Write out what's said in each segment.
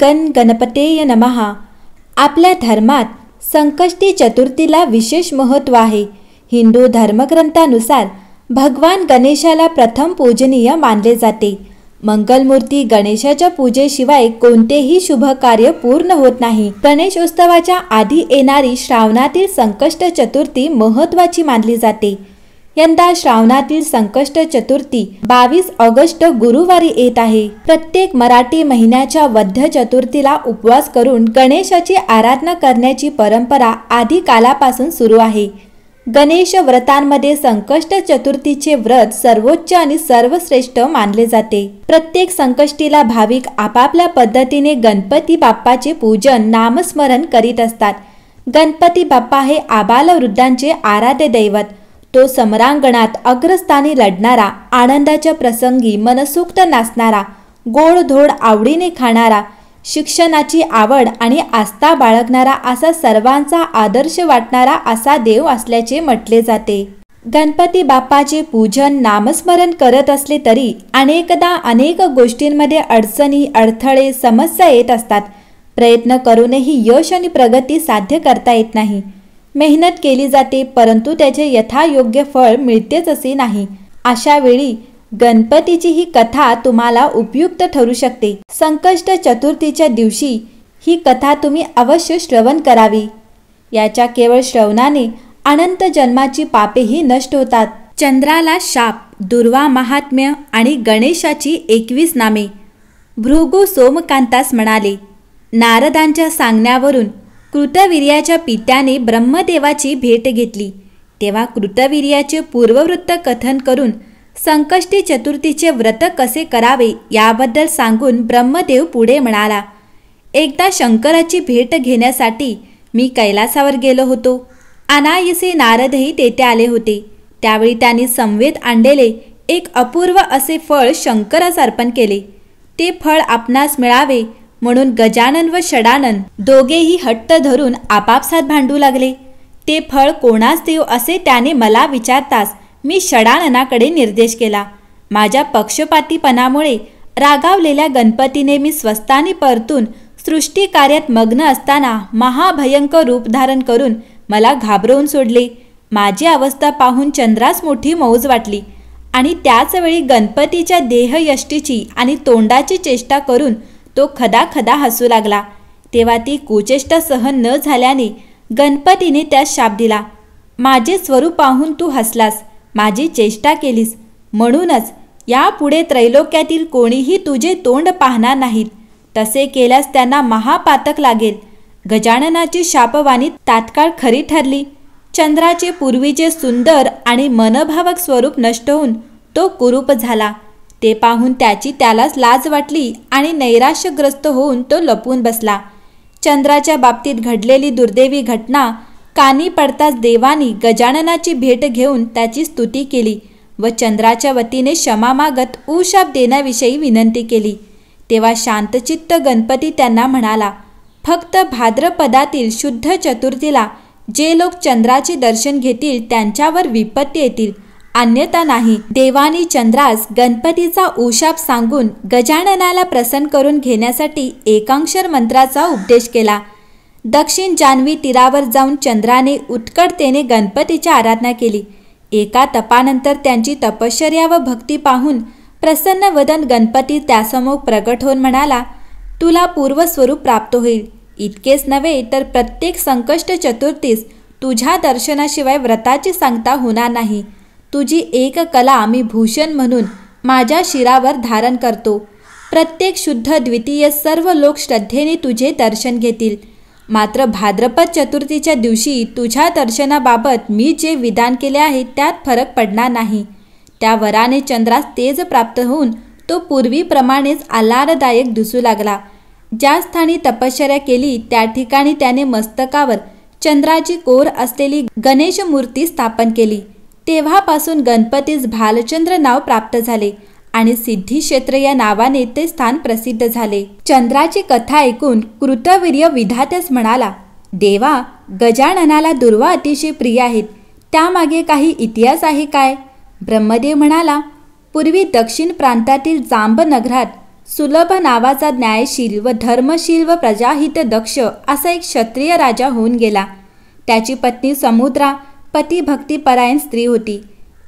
गण गणपतेय नमः। आपल्या धर्मात संकष्टी चतुर्थीला विशेष महत्त्व आहे। हिंदू धर्मग्रंथानुसार भगवान गणेशाला प्रथम पूजनीय मानले जाते। मंगलमूर्ती गणेशाच्या पूजेशिवाय कोणतेही शुभ कार्य पूर्ण होत नाही। गणेशोत्सवाच्या आधी येणारी श्रावणातील संकष्ट चतुर्थी महत्त्वाची मानली जाते। यंदा श्रावणातील संकष्ट चतुर्थी 22 ऑगस्ट गुरुवारी येत आहे। प्रत्येक मराठी महिन्याच्या वद्य चतुर्थीला उपवास करून गणेशाची आराधना करण्याची परंपरा आधी कालापासून सुरू आहे। गणेश व्रतांमध्ये संकष्ट चतुर्थीचे व्रत सर्वोच्च आणि सर्वश्रेष्ठ मानले जाते। प्रत्येक संकष्टीला भाविक आपापल्या पद्धतीने गणपती बाप्पाचे पूजन नामस्मरण करीत असतात। गणपती बाप्पा हे आबालवृद्धांचे आराध्य दैवत। तो सम्रांगणात अग्रस्थानी लढणारा, आनंदाच्या प्रसंगी मनसोक्त नाचणारा, गोडधोड आवडीने खाणारा, शिक्षणाची आवड आणि आस्था बाळगणारा असा सर्वांचा आदर्श वाटणारा असा देव असल्याचे म्हटले जाते। गणपती बाप्पाचे पूजन नामस्मरण करत असले तरी अनेकदा अनेक गोष्टींमध्ये अडचणी, अडथळे, समस्या येत असतात। प्रयत्न करूनही यश आणि प्रगती साध्य करता येत नाही। मेहनत केली जाते परंतु त्याचे यथायोग्य फळ मिळतेच असे नाही। अशा वेळी गणपतीची ही कथा तुम्हाला उपयुक्त ठरू शकते। संकष्ट चतुर्थीच्या दिवशी ही कथा तुम्ही अवश्य श्रवण करावी। याच्या केवळ श्रवणाने अनंत जन्माची पापेही नष्ट होतात। चंद्राला शाप, दुर्वा महात्म्य आणि गणेशाची 21 नामे। भृगु सोमकांतास म्हणाले, नारदांच्या सांगण्यावरून कृतवीर्याच्या पित्याने ब्रह्मदेवाची भेट घेतली। तेव्हा कृतवीर्याचे पूर्ववृत्त कथन करून संकष्टी चतुर्थीचे व्रत कसे करावे याबद्दल सांगून ब्रह्मदेव पुढे म्हणाला, एकदा शंकराची भेट घेण्यासाठी मी कैलासावर गेलो होतो। अनायसे नारदही तेथे आले होते। त्यावेळी त्यांनी समवेत आणलेले एक अपूर्व असे फळ शंकरास अर्पण केले। ते फळ आपणास मिळावे म्हणून गजानन व षडानन दोघेही हट्ट धरून आपापसात भांडू लागले। ते फळ कोणास देऊ असे त्याने मला विचारताच मी षडाननाकडे निर्देश केला। माझ्या पक्षपातीपणामुळे रागावलेल्या गणपतीने मी स्वस्थानी परतून सृष्टी कार्यात मग्न असताना महाभयंकर रूप धारण करून मला घाबरवून सोडले। माझी अवस्था पाहून चंद्रास मोठी मौज वाटली आणि त्याच वेळी गणपतीच्या देहयष्टीची आणि तोंडाची चेष्टा करून तो खदाखदा हसू लागला। तेव्हा ती कुचेष्टा सहन न झाल्याने गणपतीने त्यास शाप दिला, माझे स्वरूप पाहून तू हसलास, माझी चेष्टा केलीस, म्हणूनच यापुढे त्रैलोक्यातील कोणीही तुझे तोंड पाहणार नाहीत। तसे केल्यास त्यांना महापातक लागेल। गजाननाची शापवाणी तात्काळ खरी ठरली। चंद्राचे पूर्वीचे सुंदर आणि मनभावक स्वरूप नष्ट होऊन तो कुरूप झाला। ते पाहून त्यालाच लाज वाटली आणि नैराश्यग्रस्त होऊन तो लपून बसला। चंद्राच्या बाबतीत घडलेली दुर्दैवी घटना कानी पडताच देवानी गजाननाची भेट घेऊन त्याची स्तुती केली व चंद्राच्या वतीने क्षमा मागत उशाप देण्याविषयी विनंती केली। तेव्हा शांतचित्त गणपती त्यांना म्हणाला, फक्त भाद्रपदातील शुद्ध चतुर्थीला जे लोक चंद्राचे दर्शन घेतील त्यांच्यावर विपत्ती येतील, अन्यथा नाही। देवानी चंद्रास गणपतीचा उशाप सांगून गजाननाला प्रसन्न करून घेण्यासाठी एकाक्षर मंत्राचा उपदेश केला। दक्षिण जान्हवी तीरावर जाऊन चंद्राने उत्कटतेने गणपतीची आराधना केली। एका तपानंतर त्यांची तपश्चर्या व भक्ती पाहून प्रसन्न वदन गणपती त्यासमोर प्रगट होऊन म्हणाला, तुला पूर्वस्वरूप प्राप्त होईल। इतकेच नव्हे तर प्रत्येक संकष्ट चतुर्थीस तुझ्या दर्शनाशिवाय व्रताची सांगता होणार नाही। तुझी एक कला मी भूषण म्हणून माझ्या शिरावर धारण करतो। प्रत्येक शुद्ध द्वितीय सर्व लोक श्रद्धेने तुझे दर्शन घेतील। मात्र भाद्रपद चतुर्थीच्या दिवशी तुझ्या दर्शनाबाबत मी जे विधान केले आहे त्यात फरक पडणार नाही। त्या वराने चंद्रास तेज प्राप्त होऊन तो पूर्वीप्रमाणेच आल्हाददायक दिसू लागला। ज्या स्थानी तपश्चर्या केली त्या ठिकाणी त्याने मस्तकावर चंद्राची कोर असलेली गणेश मूर्ती स्थापन केली। तेव्हापासून गणपतीस भालचंद्र नाव प्राप्त झाले आणि सिद्धिक्षेत्र या नावाने ते स्थान प्रसिद्ध झाले। चंद्राची कथा ऐकून कृतवीर्य विधात्यास म्हणाला, देवा, गजाननाला दुर्वा अतिशय प्रिय आहेत, त्यामागे काही इतिहास आहे काय? ब्रह्मदेव म्हणाला, पूर्वी दक्षिण प्रांतातील जांब नगरात सुलभ नावाचा न्यायशील व धर्मशील व प्रजाहित दक्ष असा एक क्षत्रिय राजा होऊन गेला. त्याची पत्नी समुद्रा पतिभक्तिपरायण स्त्री होती.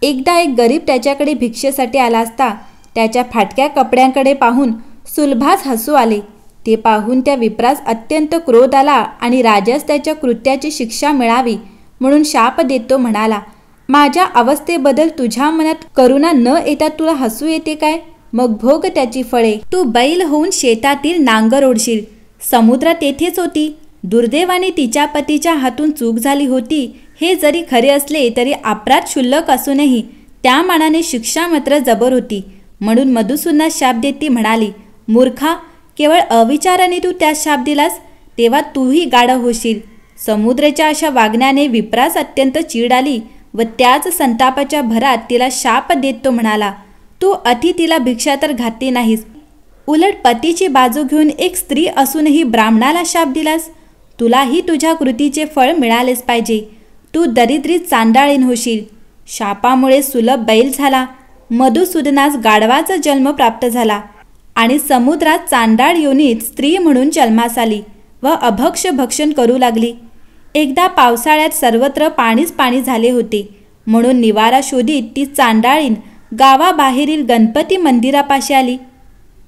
एकदा एक गरीब त्याच्याकडे भिक्षेसाठी आला असता त्याच्या फाटक्या कपड्यांकडे पाहून सुलभास हसू आले. ते पाहून त्या विप्रास अत्यंत क्रोध आला आणि राजास त्याच्या कृत्याची शिक्षा मिळावी म्हणून शाप देतो म्हणाला, माझ्या अवस्थेबद्दल तुझ्या मनात करुणा न येता तुला हसू येते काय? मग भोग त्याची फळे. तू बैल होऊन शेतातील नांगर ओढशील. समुद्रा तेथेच होती. दुर्दैवाने तिच्या पतीच्या हातून चूक झाली होती हे जरी खरे असले तरी अपराध क्षुल्लक असूनही त्या मानाने शिक्षा मात्र जबर होती. म्हणून मधुसूदनास शाप देत ती म्हणाली, मूर्खा, केवळ अविचाराने तू त्यास शाप दिलास तेव्हा तूही गाढव होशील. समुद्राच्या अशा वागण्याने विप्रास अत्यंत चीड आली व त्याच संतापाच्या भरात तिला शाप देत तो म्हणाला, तू अति तिला भिक्षा तर घातली नाहीस, उलट पतीची बाजू घेऊन एक स्त्री असूनही ब्राह्मणाला शाप दिलास. तुलाही तुझ्या कृतीचे फळ मिळालेच पाहिजे. तू दरिद्री चांडाळीन होशील. शापामुळे सुलभ बैल झाला. मधुसूदनास गाढवाचा जन्म प्राप्त झाला आणि समुद्रात चांडाळ योनीत स्त्री म्हणून जन्मास आली व अभक्ष भक्षण करू लागली. एकदा पावसाळ्यात सर्वत्र पाणीच पाणी झाले होते. म्हणून निवारा शोधित ती चांडाळीन गावाबाहेरील गणपती मंदिरापाशी आली.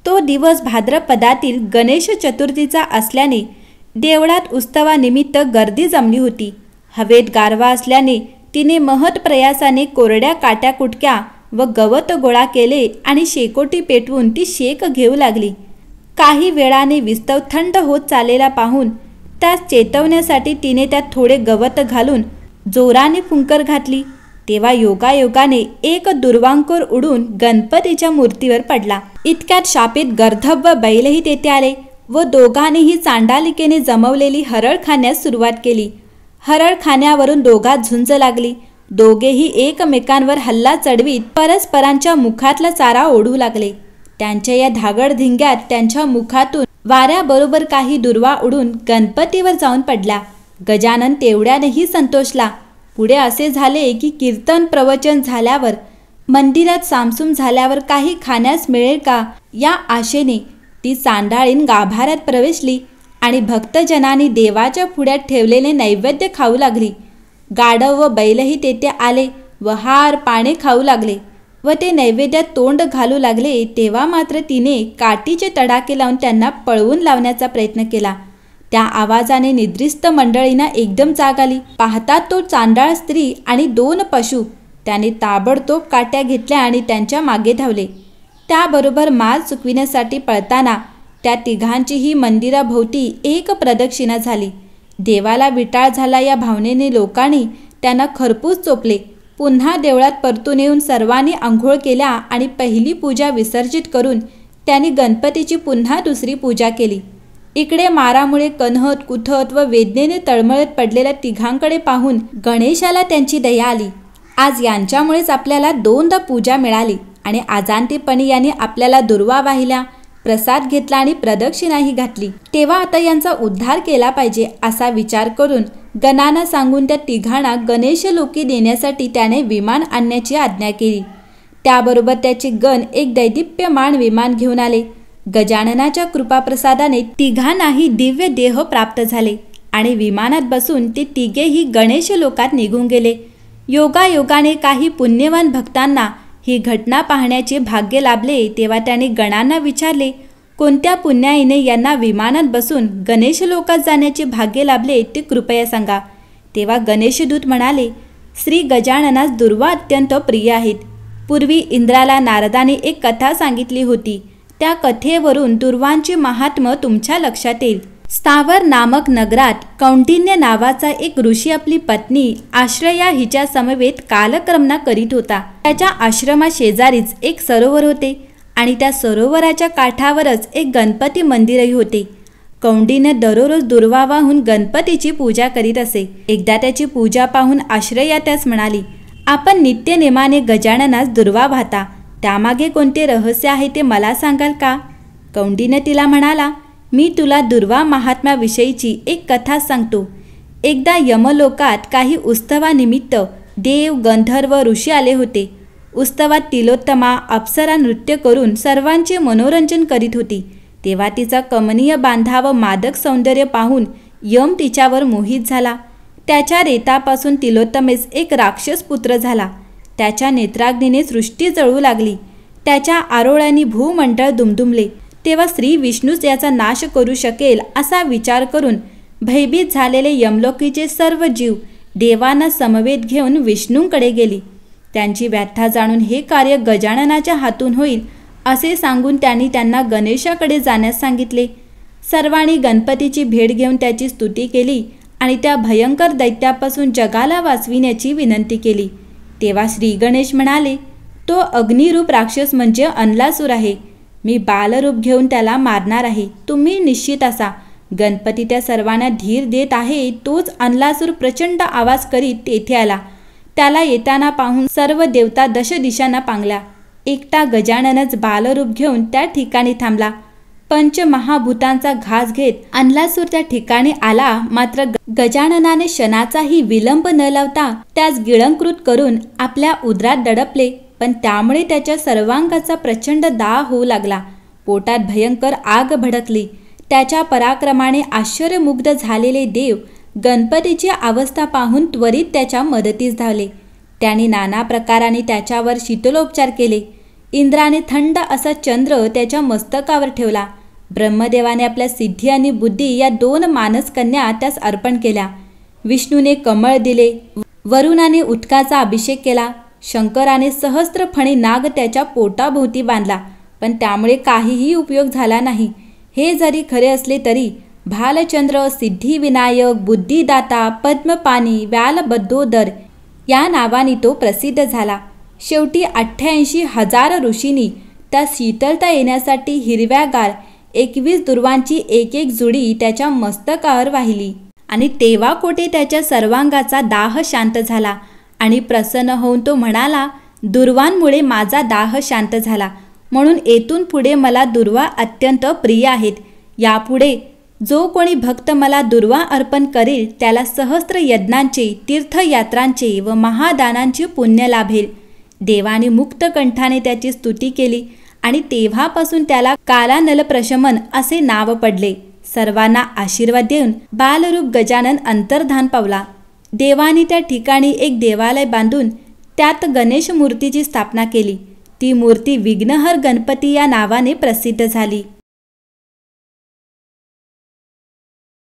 तो दिवस भाद्रपदातील गणेश चतुर्थीचा असल्याने देवळात उत्सवानिमित्त गर्दी जमली होती. हवेत गारवा असल्याने तिने महत् प्रयासाने कोरड्या काट्याकुटक्या व गवत गोळा केले आणि शेकोटी पेटवून ती शेक घेऊ लागली. काही वेळाने विस्तव थंड होत चाललेला पाहून त्यास चेतवण्यासाठी तिने त्यात थोडे गवत घालून जोराने फुंकर घातली. तेव्हा योगायोगाने एक दुर्वांकुर उडून गणपतीच्या मूर्तीवर पडला. इतक्यात शापित गर्धब व बैलही तेथे आले व दोघांनीही चांडालिकेने जमवलेली हरळ खाण्यास सुरुवात केली. हरळ खाण्यावरून दोघात झुंज लागली. दोघेही एकमेकांवर हल्ला चढवीत परस्परांच्या मुखातला चारा ओढू लागले. त्यांच्या या धागडधिंग्यात त्यांच्या मुखातून वाऱ्याबरोबर काही दुर्वा उडून गणपतीवर जाऊन पडला. गजानन तेवढ्यानेही संतोषला. पुढे असे झाले की कीर्तन प्रवचन झाल्यावर मंदिरात सामसूम झाल्यावर काही खाण्यास मिळेल का या आशेने ती चांडाळीन गाभाऱ्यात प्रवेशली आणि भक्तजनांनी देवाच्या पुढ्यात ठेवलेले नैवेद्य खाऊ लागली. गाढव व बैलही तेथे आले व हार पाने खाऊ लागले व ते नैवेद्यात तोंड घालू लागले. तेव्हा मात्र तिने काठीचे तडाखे लावून त्यांना पळवून लावण्याचा प्रयत्न केला. त्या आवाजाने निद्रिस्त मंडळींना एकदम जाग आली. पाहतात तो चांडाळ स्त्री आणि 2 पशु. त्याने ताबडतोब काट्या घेतल्या आणि त्यांच्या मागे धावले. त्याबरोबर माल चुकविण्यासाठी पळताना त्या तिघांचीही मंदिराभोवती एक प्रदक्षिणा झाली. देवाला विटाळ झाला या भावनेने लोकांनी त्यांना खरपूस चोपले. पुन्हा देवळात परतून येऊन सर्वांनी आंघोळ केल्या आणि पहिली पूजा विसर्जित करून त्यांनी गणपतीची पुन्हा दुसरी पूजा केली. इकडे मारामुळे कणहत कुथत व वेदनेने तळमळत पडलेल्या तिघांकडे पाहून गणेशाला त्यांची दया आली. आज यांच्यामुळेच आपल्याला 2दा पूजा मिळाली आणि अजाणतेपणी यांनी आपल्याला दुर्वा वाहिल्या, प्रसाद घेतला आणि प्रदक्षिणाही घातली. तेव्हा आता यांचा उद्धार केला पाहिजे असा विचार करून गणांना सांगून त्या तिघांना गणेशलोकी देण्यासाठी त्याने विमान आणण्याची आज्ञा केली. त्याबरोबर त्याचे गण एक दैदिप्यमान विमान घेऊन आले. गजाननाच्या कृपाप्रसादाने तिघांनाही दिव्य देह प्राप्त झाले आणि विमानात बसून ते तिघेही गणेशलोकात निघून गेले. योगायोगाने काही पुण्यवान भक्तांना ही घटना पाहण्याचे भाग्य लाभले. तेव्हा त्याने गणांना विचारले, कोणत्या पुण्याईने यांना विमानात बसून गणेशलोकात जाण्याचे भाग्य लाभले ते कृपया सांगा. तेव्हा गणेशदूत म्हणाले, श्री गजाननास दुर्वा अत्यंत प्रिय आहेत. पूर्वी इंद्राला नारदाने एक कथा सांगितली होती. त्या कथेवरून दुर्वांचे महात्म्य तुमच्या लक्षात येईल. स्थावर नामक नगरात कौंडिन्य नावाचा एक ऋषी आपली पत्नी आश्रया हिच्या समवेत कालक्रमणा करीत होता. त्याच्या आश्रमा शेजारीच एक सरोवर होते आणि त्या सरोवराच्या काठावरच एक गणपती मंदिरही होते. कौंडिन्य दररोज दुर्वा वाहून गणपतीची पूजा करीत असे. एकदा त्याची पूजा पाहून आश्रया त्यास म्हणाली, आपण नित्यनेमाने गजाननास दुर्वा वाहता, त्यामागे कोणते रहस्य आहे ते मला सांगाल का? कौंडिन्य तिला म्हणाला, मी तुला दुर्वा महात्म्याविषयीची एक कथा सांगतो. एकदा यमलोकात काही उत्सवानिमित्त देव, गंधर्व, ऋषी आले होते. उत्सवात तिलोत्तमा अप्सरा नृत्य करून सर्वांचे मनोरंजन करीत होती, तेव्हा तिचा कमनीय बांधा व मादक सौंदर्य पाहून यम तिच्यावर मोहित झाला. त्याच्या रेतापासून तिलोत्तमेस एक राक्षस पुत्र झाला. त्याच्या नेत्राग्नीने सृष्टी जळू लागली. त्याच्या आरोळ्यांनी भूमंडळ दुमदुमले. तेव्हा श्री विष्णूच याचा नाश करू शकेल असा विचार करून भयभीत झालेले यमलोकीचे सर्व जीव देवांना समवेत घेऊन विष्णूंकडे गेली. त्यांची व्यथा जाणून हे कार्य गजाननाच्या हातून होईल असे सांगून त्यांनी त्यांना गणेशाकडे जाण्यास सांगितले. सर्वांनी गणपतीची भेट घेऊन त्याची स्तुती केली आणि त्या भयंकर दैत्यापासून जगाला वाचविण्याची विनंती केली. तेव्हा श्री गणेश म्हणाले, तो अग्निरूप राक्षस म्हणजे अनलासूर आहे. मी बालरूप घेऊन त्याला मारणार आहे. तुम्ही निश्चित असा. गणपती त्या सर्वांना धीर देत आहे. तोच अनलासूर प्रचंड आवाज करीत तेथे आला. त्याला येताना पाहून सर्व देवता दश दिशांना पांगल्या. एकटा गजाननच बालरूप घेऊन त्या ठिकाणी थांबला. पंचमहाभूतांचा घास घेत अनलासूर त्या ठिकाणी आला. मात्र गजाननाने क्षणाचाही विलंब न लावता त्यास गिळंकृत करून आपल्या उदरात दडपले. पण त्यामुळे त्याच्या सर्वांगाचा प्रचंड दाह होऊ लागला. पोटात भयंकर आग भडकली. त्याच्या पराक्रमाने आश्चर्यमुग्ध झालेले देव गणपतीची अवस्था पाहून त्वरित त्याच्या मदतीस धावले. त्यांनी नाना प्रकाराने त्याच्यावर शीतलोपचार केले. इंद्राने थंड असा चंद्र त्याच्या मस्तकावर ठेवला. ब्रह्मदेवाने आपल्या सिद्धी आणि बुद्धी या 2 मानसकन्या त्यास अर्पण केल्या. विष्णूने कमळ दिले. वरुणाने उटकाचा अभिषेक केला. शंकराने सहस्त्रफणी नाग त्याच्या पोटाभोवती बांधला. पण त्यामुळे काहीही उपयोग झाला नाही. हे जरी खरे असले तरी भालचंद्र, सिद्धिविनायक, बुद्धिदाता, पद्मपाणी, व्यालबद्धोदर या नावाने तो प्रसिद्ध झाला. शेवटी 88,000 ऋषींनी त्या शीतलता येण्यासाठी हिरव्यागार 21 दुर्वांची एक जुडी त्याच्या मस्तकावर वाहिली. आणि तेव्हा कोठे त्याच्या सर्वांगाचा दाह शांत झाला आणि प्रसन्न होऊन तो म्हणाला, दुर्वांमुळे माझा दाह शांत झाला, म्हणून येथून पुढे मला दुर्वा अत्यंत प्रिय आहेत. यापुढे जो कोणी भक्त मला दुर्वा अर्पण करेल त्याला सहस्त्र यज्ञांचे, तीर्थयात्रांचे व महादानांचे पुण्य लाभेल. देवाने मुक्त कंठाने त्याची स्तुती केली आणि तेव्हापासून त्याला कालानलप्रशमन असे नाव पडले. सर्वांना आशीर्वाद देऊन बालरूप गजानन अंतर्धान पावला. देवाने त्या ठिकाणी एक देवालय बांधून त्यात गणेश मूर्तीची स्थापना केली. ती मूर्ती विघ्नहर गणपती या नावाने प्रसिद्ध झाली.